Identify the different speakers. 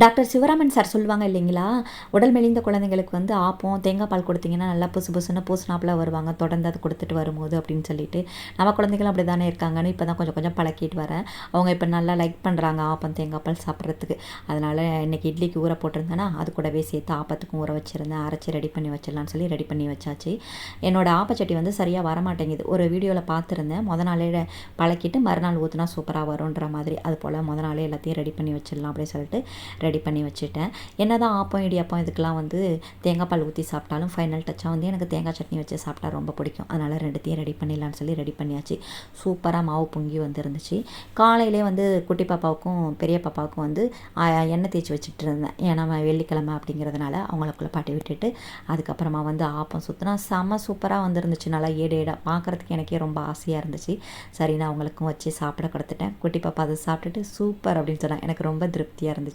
Speaker 1: Doctor Sivaraman sir சொல்லுவாங்க இல்லைங்களா, உடல் மெலிந்த குழந்தைங்களுக்கு வந்து ஆப்பம், தேங்காய் பால் கொடுத்தீங்கன்னா நல்லா புசு புசுன்னு பூசினாப்புல வருவாங்க. தொடர்ந்து அது கொடுத்துட்டு வரும்போது அப்படின்னு சொல்லிட்டு. நம்ம குழந்தைகளும் அப்படி தானே இருக்காங்கன்னு இப்போ தான் கொஞ்சம் கொஞ்சம் பழக்கிட்டு வரேன். அவங்க இப்போ நல்லா லைக் பண்ணுறாங்க ஆப்பம், தேங்காய் பால் சாப்பிட்றதுக்கு. அதனால் இன்றைக்கி இட்லிக்கு ஊற போட்டிருந்தேன்னா அது கூடவே சேர்த்து ஆப்பத்துக்கும் ஊற வச்சுருந்தேன். அரைச்சி ரெடி பண்ணி வச்சிடலான்னு சொல்லி ரெடி பண்ணி வச்சாச்சு. என்னோடய ஆப்பச்சட்டி வந்து சரியாக வரமாட்டேங்குது. ஒரு வீடியோவில் பார்த்துருந்தேன். நாளே பழக்கிட்டு மறுநாள் ஊற்றினா சூப்பராக வரும்ன்ற மாதிரி. அது போல் நாளே எல்லாத்தையும் ரெடி பண்ணி வச்சிடலாம் அப்படின்னு சொல்லிட்டு ரெடி பண்ணி வச்சுட்டேன். என்ன தான் ஆப்பம் இடியாப்பம் இதுக்கெலாம் வந்து தேங்காய் பால் ஊற்றி சாப்பிட்டாலும் ஃபைனல் டச்சாக வந்து எனக்கு தேங்காய் சட்னி வச்சு சாப்பிட்டா ரொம்ப பிடிக்கும். அதனால் ரெண்டுத்தையும் ரெடி பண்ணிடலான்னு சொல்லி ரெடி பண்ணியாச்சு. சூப்பராக மாவு பொங்கி வந்துருந்துச்சு. காலையிலே வந்து குட்டி பாப்பாவுக்கும் பெரிய பாப்பாவுக்கும் வந்து எண்ணெய் தேய்ச்சி வச்சுட்டு இருந்தேன். ஏன்னா வெள்ளிக்கிழமை அப்படிங்கிறதுனால அவங்கள குளிப்பாட்டி விட்டுட்டு அதுக்கப்புறமா வந்து ஆப்பம் சுற்றினா செம்ம சூப்பராக வந்துருந்துச்சு. நல்லா ஏடு ஏடாக பார்க்குறதுக்கு எனக்கே ரொம்ப ஆசையாக இருந்துச்சு. சரி நான் அவங்களுக்கும் வச்சு சாப்பிட கொடுத்துட்டேன். குட்டி பாப்பா அதை சாப்பிட்டுட்டு சூப்பர் அப்படின்னு சொன்னாங்க. எனக்கு ரொம்ப திருப்தியாக இருந்துச்சு.